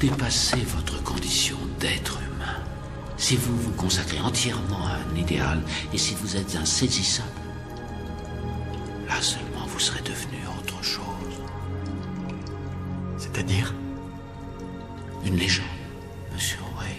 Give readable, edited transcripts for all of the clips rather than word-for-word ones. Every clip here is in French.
dépassez votre condition d'être humain, si vous vous consacrez entièrement à un idéal et si vous êtes insaisissable, là seulement vous serez devenu autre chose. C'est-à-dire ? Une légende, monsieur Wayne.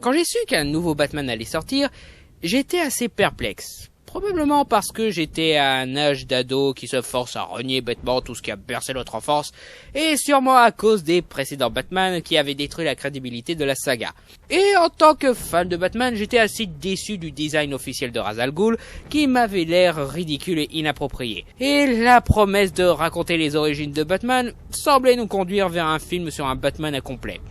Quand j'ai su qu'un nouveau Batman allait sortir, j'étais assez perplexe. Probablement parce que j'étais à un âge d'ado qui se force à renier bêtement tout ce qui a bercé notre enfance, et sûrement à cause des précédents Batman qui avaient détruit la crédibilité de la saga. Et en tant que fan de Batman, j'étais assez déçu du design officiel de Ra's al Ghul, qui m'avait l'air ridicule et inapproprié. Et la promesse de raconter les origines de Batman semblait nous conduire vers un film sur un Batman incomplet.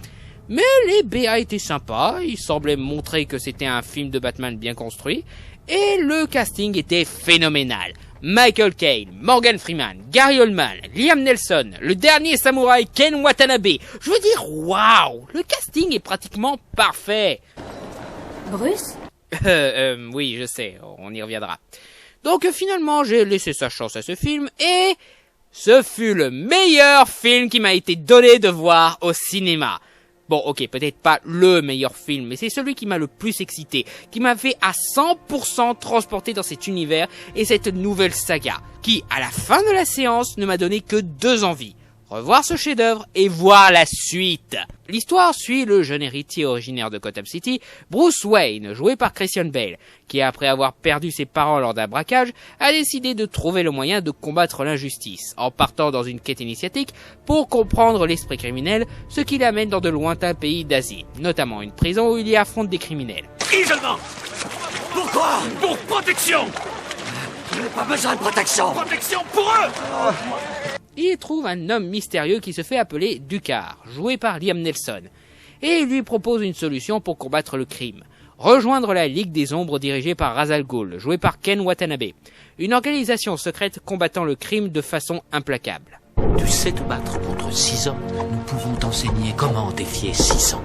Mais les BA étaient sympas, ils semblaient montrer que c'était un film de Batman bien construit, et le casting était phénoménal. Michael Caine, Morgan Freeman, Gary Oldman, Liam Neeson, le dernier samouraï Ken Watanabe. Je veux dire, waouh, le casting est pratiquement parfait. Bruce ? Oui, je sais, on y reviendra. Donc finalement, j'ai laissé sa chance à ce film, et ce fut le meilleur film qui m'a été donné de voir au cinéma. Bon, ok, peut-être pas le meilleur film, mais c'est celui qui m'a le plus excité, qui m'a fait à 100% transporter dans cet univers et cette nouvelle saga, qui, à la fin de la séance, ne m'a donné que 2 envies. Revoir ce chef-d'œuvre et voir la suite. L'histoire suit le jeune héritier originaire de Gotham City, Bruce Wayne, joué par Christian Bale, qui après avoir perdu ses parents lors d'un braquage, a décidé de trouver le moyen de combattre l'injustice, en partant dans une quête initiatique pour comprendre l'esprit criminel, ce qui l'amène dans de lointains pays d'Asie, notamment une prison où il y affronte des criminels. Isolement. Pourquoi ? Pour protection. Je n'ai pas besoin de protection. Protection pour eux. Il trouve un homme mystérieux qui se fait appeler Ducard, joué par Liam Neeson, et il lui propose une solution pour combattre le crime. Rejoindre la Ligue des Ombres dirigée par Ra's al Ghul, joué par Ken Watanabe, une organisation secrète combattant le crime de façon implacable. Tu sais te battre contre 6 hommes. Nous pouvons t'enseigner comment défier 600.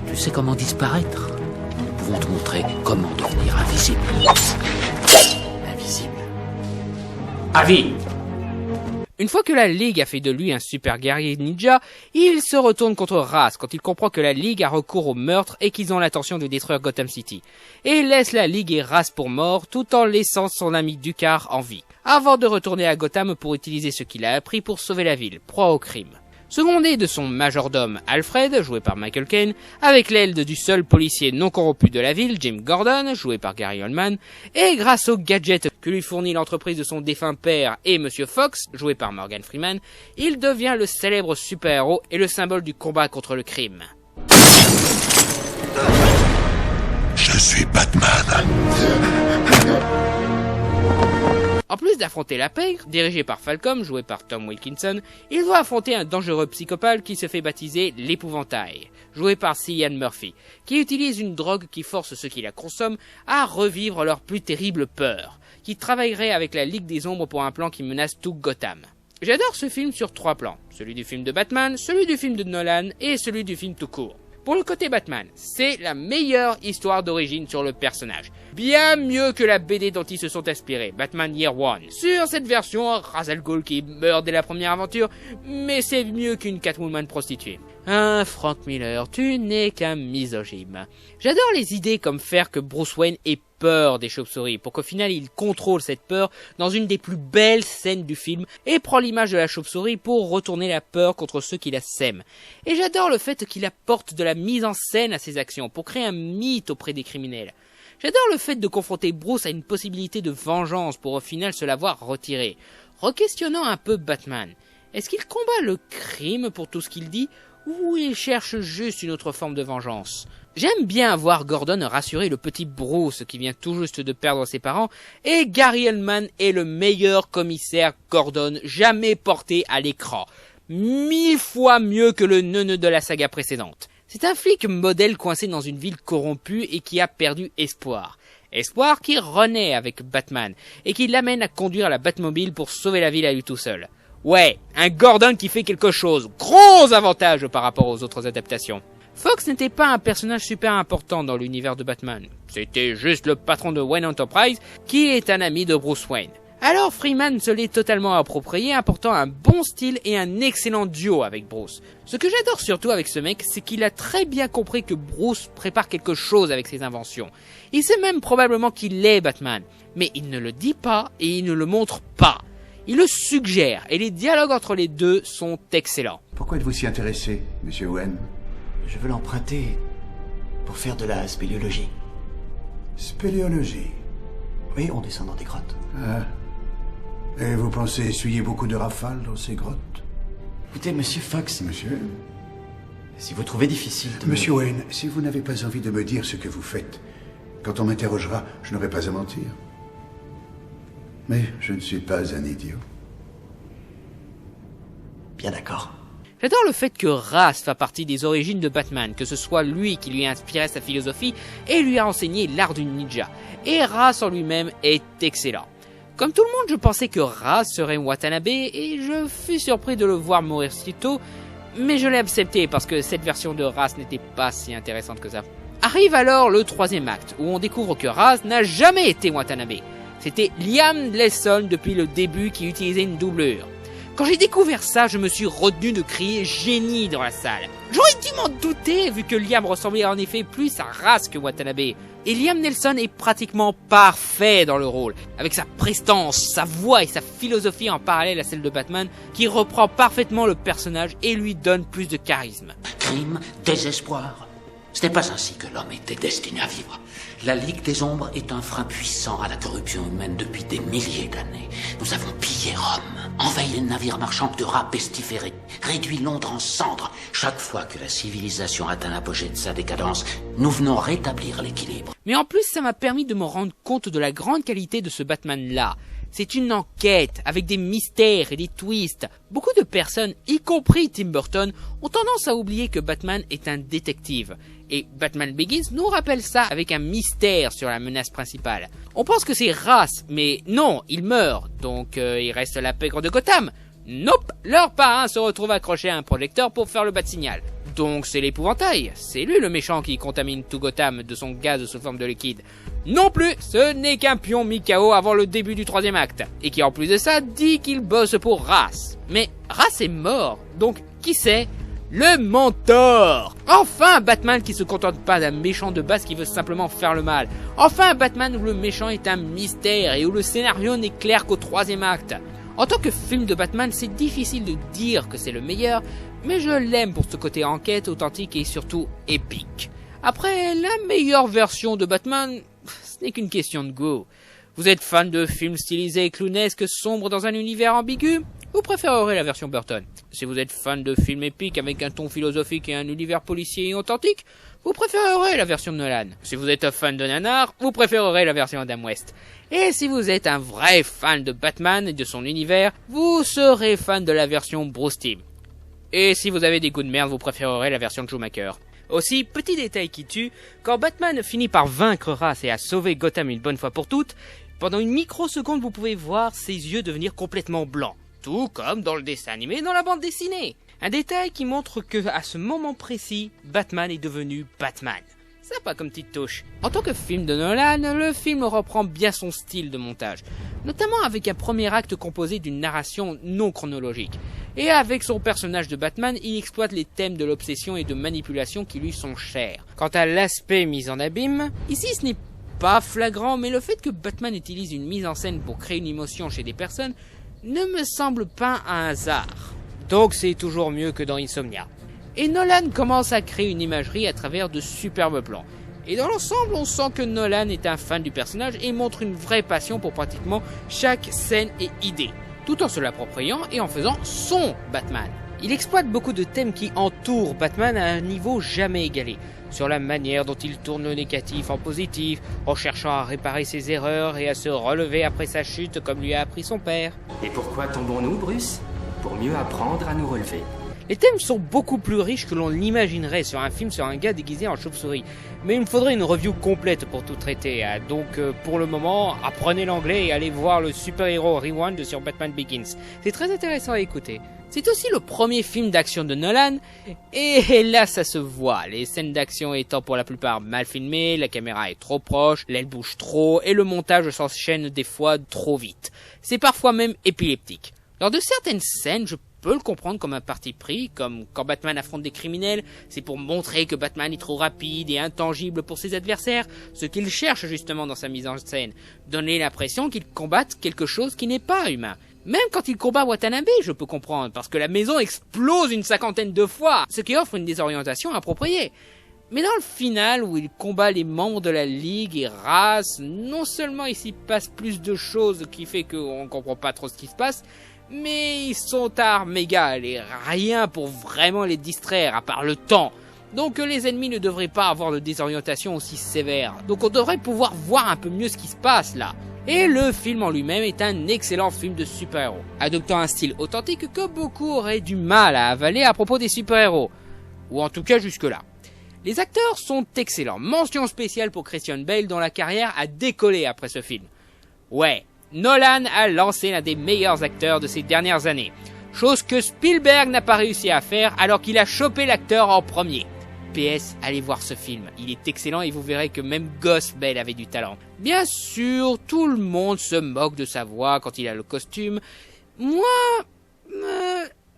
Tu sais comment disparaître. Nous pouvons te montrer comment devenir invisible. Invisible. À vie. Une fois que la Ligue a fait de lui un super guerrier ninja, il se retourne contre Ra's quand il comprend que la Ligue a recours au meurtre et qu'ils ont l'intention de détruire Gotham City. Et il laisse la Ligue et Ra's pour mort tout en laissant son ami Ducard en vie, avant de retourner à Gotham pour utiliser ce qu'il a appris pour sauver la ville, proie au crime. Secondé de son majordome Alfred, joué par Michael Caine, avec l'aide du seul policier non corrompu de la ville, Jim Gordon, joué par Gary Oldman, et grâce aux gadgets que lui fournit l'entreprise de son défunt père et Monsieur Fox, joué par Morgan Freeman, il devient le célèbre super-héros et le symbole du combat contre le crime. Je suis Batman. En plus d'affronter la pègre, dirigé par Falcom, joué par Tom Wilkinson, il doit affronter un dangereux psychopathe qui se fait baptiser l'épouvantail, joué par Cillian Murphy, qui utilise une drogue qui force ceux qui la consomment à revivre leurs plus terribles peurs, qui travaillerait avec la Ligue des Ombres pour un plan qui menace tout Gotham. J'adore ce film sur 3 plans, celui du film de Batman, celui du film de Nolan et celui du film tout court. Pour le côté Batman, c'est la meilleure histoire d'origine sur le personnage. Bien mieux que la BD dont ils se sont inspirés, Batman Year One. Sur cette version, Ra's al Ghul qui meurt dès la première aventure, mais c'est mieux qu'une Catwoman prostituée. Hein, Frank Miller, tu n'es qu'un misogyne. J'adore les idées comme faire que Bruce Wayne ait peur des chauves-souris, pour qu'au final il contrôle cette peur dans une des plus belles scènes du film et prend l'image de la chauve-souris pour retourner la peur contre ceux qui la sèment. Et j'adore le fait qu'il apporte de la mise en scène à ses actions pour créer un mythe auprès des criminels. J'adore le fait de confronter Bruce à une possibilité de vengeance pour au final se la voir retirer. Requestionnant un peu Batman, est-ce qu'il combat le crime pour tout ce qu'il dit ou il cherche juste une autre forme de vengeance? J'aime bien voir Gordon rassurer le petit Bruce qui vient tout juste de perdre ses parents, et Gary Oldman est le meilleur commissaire Gordon jamais porté à l'écran. 1000 fois mieux que le neuneu de la saga précédente. C'est un flic modèle coincé dans une ville corrompue et qui a perdu espoir. Espoir qui renaît avec Batman et qui l'amène à conduire la Batmobile pour sauver la ville à lui tout seul. Ouais, un Gordon qui fait quelque chose. Gros avantage par rapport aux autres adaptations. Fox n'était pas un personnage super important dans l'univers de Batman. C'était juste le patron de Wayne Enterprise qui est un ami de Bruce Wayne. Alors Freeman se l'est totalement approprié, apportant un bon style et un excellent duo avec Bruce. Ce que j'adore surtout avec ce mec, c'est qu'il a très bien compris que Bruce prépare quelque chose avec ses inventions. Il sait même probablement qu'il est Batman, mais il ne le dit pas et il ne le montre pas. Il le suggère et les dialogues entre les deux sont excellents. Pourquoi êtes-vous si intéressé, monsieur Wayne? Je veux l'emprunter pour faire de la spéléologie. Spéléologie? Oui, on descend dans des grottes. Ah. Et vous pensez essuyer beaucoup de rafales dans ces grottes? Écoutez, monsieur Fox, Monsieur? si vous trouvez difficile de Monsieur Wayne, si vous n'avez pas envie de me dire ce que vous faites, quand on m'interrogera, je n'aurai pas à mentir. Mais je ne suis pas un idiot. Bien d'accord. J'adore le fait que Ra's fait partie des origines de Batman, que ce soit lui qui lui a inspiré sa philosophie et lui a enseigné l'art du ninja. Et Ra's en lui-même est excellent. Comme tout le monde, je pensais que Ra's serait Watanabe et je fus surpris de le voir mourir si tôt, mais je l'ai accepté parce que cette version de Ra's n'était pas si intéressante que ça. Arrive alors le troisième acte, où on découvre que Ra's n'a jamais été Watanabe. C'était Liam Neeson depuis le début qui utilisait une doublure. Quand j'ai découvert ça, je me suis retenu de crier génie dans la salle. J'aurais dû m'en douter vu que Liam ressemblait en effet plus à Ra's que Watanabe. Et Liam Neeson est pratiquement parfait dans le rôle, avec sa prestance, sa voix et sa philosophie en parallèle à celle de Batman, qui reprend parfaitement le personnage et lui donne plus de charisme. Crime, désespoir. Ce n'est pas ainsi que l'homme était destiné à vivre. La Ligue des Ombres est un frein puissant à la corruption humaine depuis des milliers d'années. Nous avons pillé Rome, envahi les navires marchands de rats pestiférés, réduit Londres en cendres. Chaque fois que la civilisation atteint l'apogée de sa décadence, nous venons rétablir l'équilibre. Mais en plus, ça m'a permis de me rendre compte de la grande qualité de ce Batman-là. C'est une enquête, avec des mystères et des twists. Beaucoup de personnes, y compris Tim Burton, ont tendance à oublier que Batman est un détective. Et Batman Begins nous rappelle ça avec un mystère sur la menace principale. On pense que c'est Ra's, mais non, il meurt, donc il reste la pègre de Gotham. Nope, leur parrain se retrouve accroché à un projecteur pour faire le bat-signal. Donc c'est l'épouvantail, c'est lui le méchant qui contamine tout Gotham de son gaz sous forme de liquide. Non plus, ce n'est qu'un pion mis KO avant le début du troisième acte, et qui en plus de ça dit qu'il bosse pour Ra's. Mais Ra's est mort, donc qui c'est? Le mentor! Enfin un Batman qui se contente pas d'un méchant de base qui veut simplement faire le mal. Enfin un Batman où le méchant est un mystère et où le scénario n'est clair qu'au troisième acte. En tant que film de Batman, c'est difficile de dire que c'est le meilleur, mais je l'aime pour ce côté enquête, authentique et surtout épique. Après, la meilleure version de Batman, ce n'est qu'une question de goût. Vous êtes fan de films stylisés et clownesques sombres dans un univers ambigu? Vous préférerez la version Burton. Si vous êtes fan de films épiques avec un ton philosophique et un univers policier et authentique, vous préférerez la version de Nolan. Si vous êtes un fan de nanar, vous préférerez la version Adam West. Et si vous êtes un vrai fan de Batman et de son univers, vous serez fan de la version Bruce Timm. Et si vous avez des goûts de merde, vous préférerez la version de Schumacher. Aussi, petit détail qui tue, quand Batman finit par vaincre Ra's et à sauver Gotham une bonne fois pour toutes, pendant une microseconde vous pouvez voir ses yeux devenir complètement blancs. Tout comme dans le dessin animé et dans la bande dessinée. Un détail qui montre que, à ce moment précis, Batman est devenu Batman. Sympa comme petite touche. En tant que film de Nolan, le film reprend bien son style de montage, notamment avec un premier acte composé d'une narration non chronologique. Et avec son personnage de Batman, il exploite les thèmes de l'obsession et de manipulation qui lui sont chers. Quant à l'aspect mis en abîme, ici ce n'est pas flagrant, mais le fait que Batman utilise une mise en scène pour créer une émotion chez des personnes ne me semble pas un hasard. Donc c'est toujours mieux que dans Insomnia. Et Nolan commence à créer une imagerie à travers de superbes plans. Et dans l'ensemble, on sent que Nolan est un fan du personnage et montre une vraie passion pour pratiquement chaque scène et idée, tout en se l'appropriant et en faisant son Batman. Il exploite beaucoup de thèmes qui entourent Batman à un niveau jamais égalé, sur la manière dont il tourne le négatif en positif, en cherchant à réparer ses erreurs et à se relever après sa chute comme lui a appris son père. Et pourquoi tombons-nous, Bruce? Pour mieux apprendre à nous relever. Les thèmes sont beaucoup plus riches que l'on l'imaginerait sur un film sur un gars déguisé en chauve-souris. Mais il me faudrait une review complète pour tout traiter. Donc pour le moment, apprenez l'anglais et allez voir le Super Hero Rewind sur Batman Begins. C'est très intéressant à écouter. C'est aussi le premier film d'action de Nolan, et là ça se voit, les scènes d'action étant pour la plupart mal filmées, la caméra est trop proche, l'aile bouge trop, et le montage s'enchaîne des fois trop vite. C'est parfois même épileptique. Lors de certaines scènes, je peux le comprendre comme un parti pris, comme quand Batman affronte des criminels, c'est pour montrer que Batman est trop rapide et intangible pour ses adversaires, ce qu'il cherche justement dans sa mise en scène, donner l'impression qu'il combatte quelque chose qui n'est pas humain. Même quand il combat Watanabe, je peux comprendre, parce que la maison explose une 50aine de fois, ce qui offre une désorientation appropriée. Mais dans le final, où il combat les membres de la Ligue et Ra's, non seulement il s'y passe plus de choses qui fait qu'on comprend pas trop ce qui se passe, mais ils sont à armes égales et rien pour vraiment les distraire à part le temps. Donc les ennemis ne devraient pas avoir de désorientation aussi sévère. Donc on devrait pouvoir voir un peu mieux ce qui se passe là. Et le film en lui-même est un excellent film de super-héros, adoptant un style authentique que beaucoup auraient du mal à avaler à propos des super-héros. Ou en tout cas jusque-là. Les acteurs sont excellents. Mention spéciale pour Christian Bale dont la carrière a décollé après ce film. Ouais, Nolan a lancé l'un des meilleurs acteurs de ces dernières années. Chose que Spielberg n'a pas réussi à faire alors qu'il a chopé l'acteur en premier. PS, allez voir ce film, il est excellent et vous verrez que même Goss Bale avait du talent. Bien sûr, tout le monde se moque de sa voix quand il a le costume. Moi...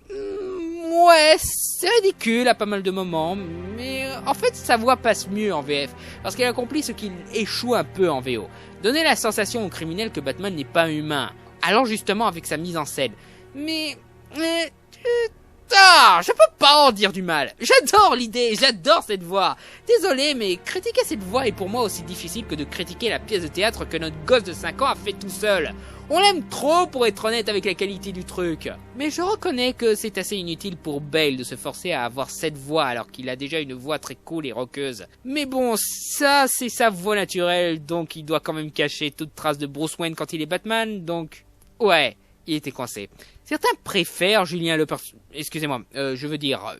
ouais, c'est ridicule à pas mal de moments, mais en fait sa voix passe mieux en VF, parce qu'elle accomplit ce qu'il échoue un peu en VO. Donner la sensation au criminel que Batman n'est pas humain, allant justement avec sa mise en scène. Mais... je peux pas en dire du mal. J'adore l'idée, j'adore cette voix. Désolé, mais critiquer cette voix est pour moi aussi difficile que de critiquer la pièce de théâtre que notre gosse de 5 ans a fait tout seul. On l'aime trop pour être honnête avec la qualité du truc. Mais je reconnais que c'est assez inutile pour Bale de se forcer à avoir cette voix alors qu'il a déjà une voix très cool et rockeuse. Mais bon, ça c'est sa voix naturelle, donc il doit quand même cacher toute trace de Bruce Wayne quand il est Batman, donc... ouais, il était coincé. Certains préfèrent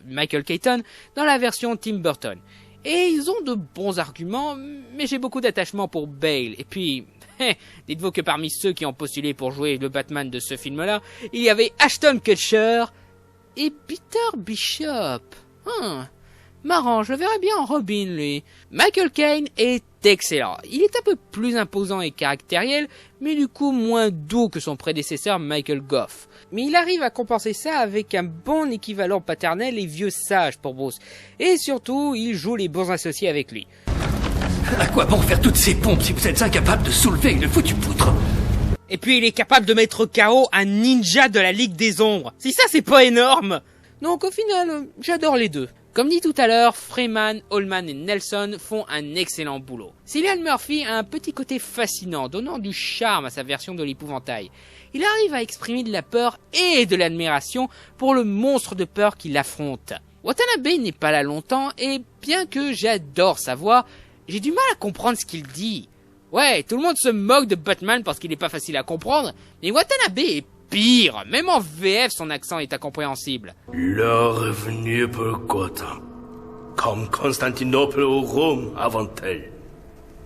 Michael Keaton dans la version Tim Burton. Et ils ont de bons arguments, mais j'ai beaucoup d'attachement pour Bale. Et puis, dites-vous que parmi ceux qui ont postulé pour jouer le Batman de ce film-là, il y avait Ashton Kutcher et Peter Bishop. Marrant, je le verrais bien en Robin, lui. Michael Caine est excellent. Il est un peu plus imposant et caractériel, mais du coup moins doux que son prédécesseur Michael Gough. Mais il arrive à compenser ça avec un bon équivalent paternel et vieux sage pour Bruce. Et surtout, il joue les bons associés avec lui. À quoi bon faire toutes ces pompes si vous êtes incapable de soulever une foutue poutre? Et puis il est capable de mettre KO un ninja de la Ligue des Ombres. Si ça c'est pas énorme. Donc au final, j'adore les deux. Comme dit tout à l'heure, Freeman, Allman et Nelson font un excellent boulot. Cillian Murphy a un petit côté fascinant, donnant du charme à sa version de l'épouvantail. Il arrive à exprimer de la peur et de l'admiration pour le monstre de peur qu'il affronte. Watanabe n'est pas là longtemps et bien que j'adore sa voix, j'ai du mal à comprendre ce qu'il dit. Ouais, tout le monde se moque de Batman parce qu'il est pas facile à comprendre, mais Watanabe est pire, même en VF son accent est incompréhensible. Le revenu pour Gotham, comme Constantinople ou Rome avant elle.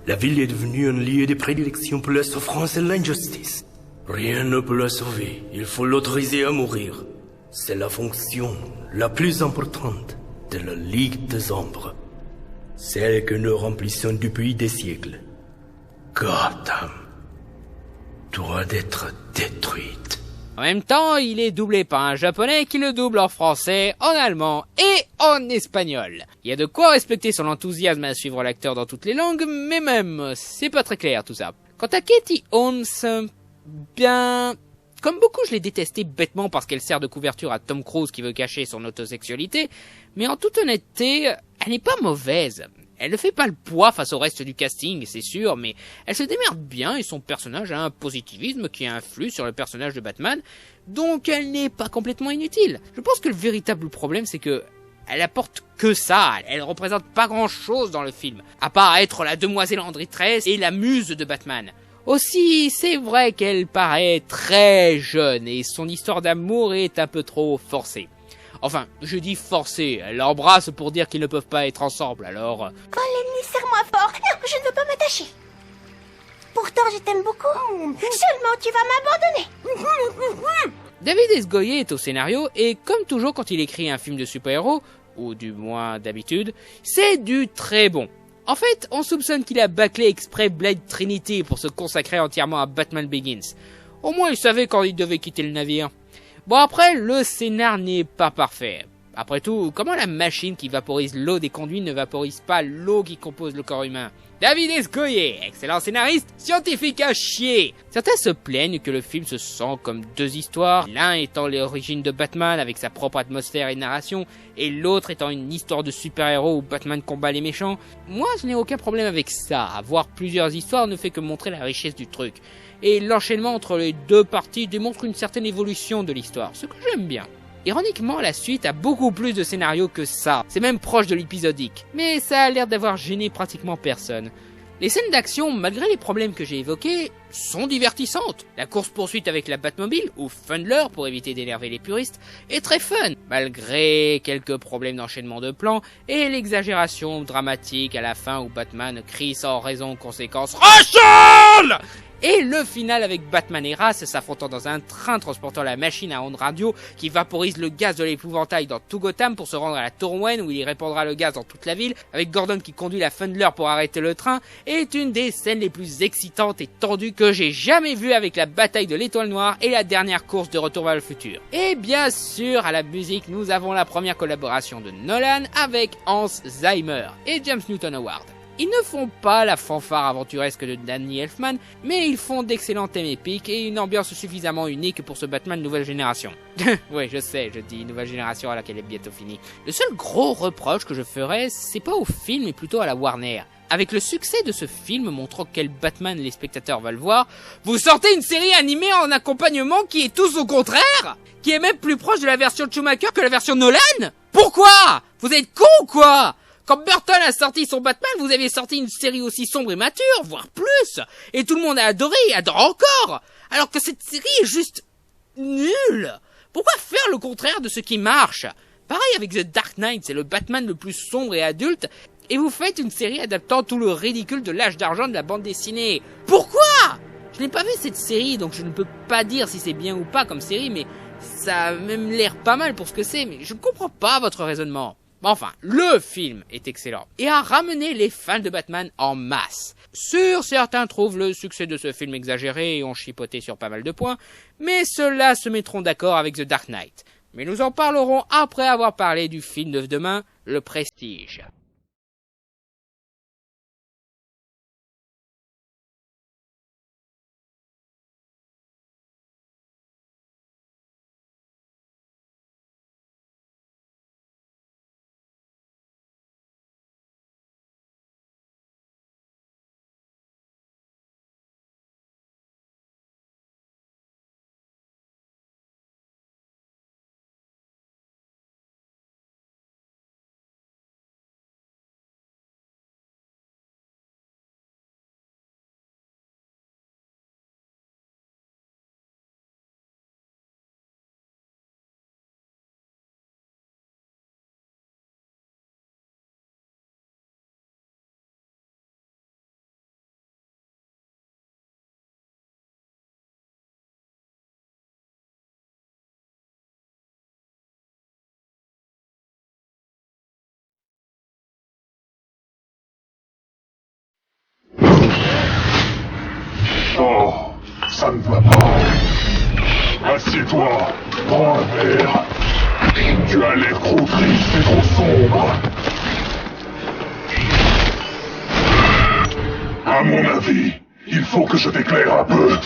La ville est devenue un lieu de prédilection pour la souffrance et l'injustice. Rien ne peut la sauver, il faut l'autoriser à mourir. C'est la fonction la plus importante de la Ligue des Ombres. Celle que nous remplissons depuis des siècles. Gotham doit être détruite. En même temps, il est doublé par un japonais qui le double en français, en allemand et en espagnol. Il y a de quoi respecter son enthousiasme à suivre l'acteur dans toutes les langues, mais même, c'est pas très clair tout ça. Quant à Katie Holmes, bien... Comme beaucoup, je l'ai détestée bêtement parce qu'elle sert de couverture à Tom Cruise qui veut cacher son autosexualité, mais en toute honnêteté, elle n'est pas mauvaise. Elle ne fait pas le poids face au reste du casting, c'est sûr, mais elle se démerde bien et son personnage a un positivisme qui influe sur le personnage de Batman, donc elle n'est pas complètement inutile. Je pense que le véritable problème, c'est que elle apporte que ça, elle représente pas grand chose dans le film, à part être la demoiselle André Tresse et la muse de Batman. Aussi, c'est vrai qu'elle paraît très jeune et son histoire d'amour est un peu trop forcée. Enfin, je dis forcée, elle l'embrasse pour dire qu'ils ne peuvent pas être ensemble, alors... Colin, serre-moi fort. Non, je ne veux pas m'attacher. Pourtant, je t'aime beaucoup. Seulement, tu vas m'abandonner. David S. Goyer est au scénario et comme toujours quand il écrit un film de super-héros, ou du moins d'habitude, c'est du très bon. En fait, on soupçonne qu'il a bâclé exprès Blade Trinity pour se consacrer entièrement à Batman Begins. Au moins il savait quand il devait quitter le navire. Bon après, le scénar n'est pas parfait. Après tout, comment la machine qui vaporise l'eau des conduits ne vaporise pas l'eau qui compose le corps humain? David S. Goyer, excellent scénariste, scientifique à chier. Certains se plaignent que le film se sent comme deux histoires, l'un étant l'origine de Batman avec sa propre atmosphère et narration, et l'autre étant une histoire de super-héros où Batman combat les méchants. Moi, je n'ai aucun problème avec ça, avoir plusieurs histoires ne fait que montrer la richesse du truc. Et l'enchaînement entre les deux parties démontre une certaine évolution de l'histoire, ce que j'aime bien. Ironiquement, la suite a beaucoup plus de scénarios que ça, c'est même proche de l'épisodique, mais ça a l'air d'avoir gêné pratiquement personne. Les scènes d'action, malgré les problèmes que j'ai évoqués, sont divertissantes. La course-poursuite avec la Batmobile, ou Fundler pour éviter d'énerver les puristes, est très fun, malgré quelques problèmes d'enchaînement de plans et l'exagération dramatique à la fin où Batman crie sans raison conséquence RACHEL! Et le final avec Batman et Ra's s'affrontant dans un train transportant la machine à ondes radio qui vaporise le gaz de l'épouvantail dans tout Gotham pour se rendre à la Tour Wayne où il y répandra le gaz dans toute la ville, avec Gordon qui conduit la Fundler pour arrêter le train, est une des scènes les plus excitantes et tendues que j'ai jamais vues avec la bataille de l'Étoile Noire et la dernière course de Retour vers le futur. Et bien sûr, à la musique, nous avons la première collaboration de Nolan avec Hans Zimmer et James Newton Howard. Ils ne font pas la fanfare aventuresque de Danny Elfman, mais ils font d'excellents thèmes épiques et une ambiance suffisamment unique pour ce Batman nouvelle génération. Ouais, je sais, je dis nouvelle génération alors qu'elle est bientôt finie. Le seul gros reproche que je ferais, c'est pas au film, mais plutôt à la Warner. Avec le succès de ce film montrant quel Batman les spectateurs veulent voir, vous sortez une série animée en accompagnement qui est tous au contraire, qui est même plus proche de la version de Schumacher que la version de Nolan. Pourquoi? Vous êtes cons ou quoi? Quand Burton a sorti son Batman, vous avez sorti une série aussi sombre et mature, voire plus. Et tout le monde a adoré et adore encore. Alors que cette série est juste nulle. Pourquoi faire le contraire de ce qui marche? Pareil avec The Dark Knight, c'est le Batman le plus sombre et adulte. Et vous faites une série adaptant tout le ridicule de l'âge d'argent de la bande dessinée. Pourquoi? Je n'ai pas vu cette série, donc je ne peux pas dire si c'est bien ou pas comme série, mais ça a même l'air pas mal pour ce que c'est, mais je ne comprends pas votre raisonnement. Enfin, le film est excellent et a ramené les fans de Batman en masse. Certains trouvent le succès de ce film exagéré et ont chipoté sur pas mal de points, mais ceux-là se mettront d'accord avec The Dark Knight. Mais nous en parlerons après avoir parlé du film de demain, Le Prestige. toi, prends un verre. Tu as l'air trop triste et trop sombre. À mon avis, il faut que je t'éclaire un peu.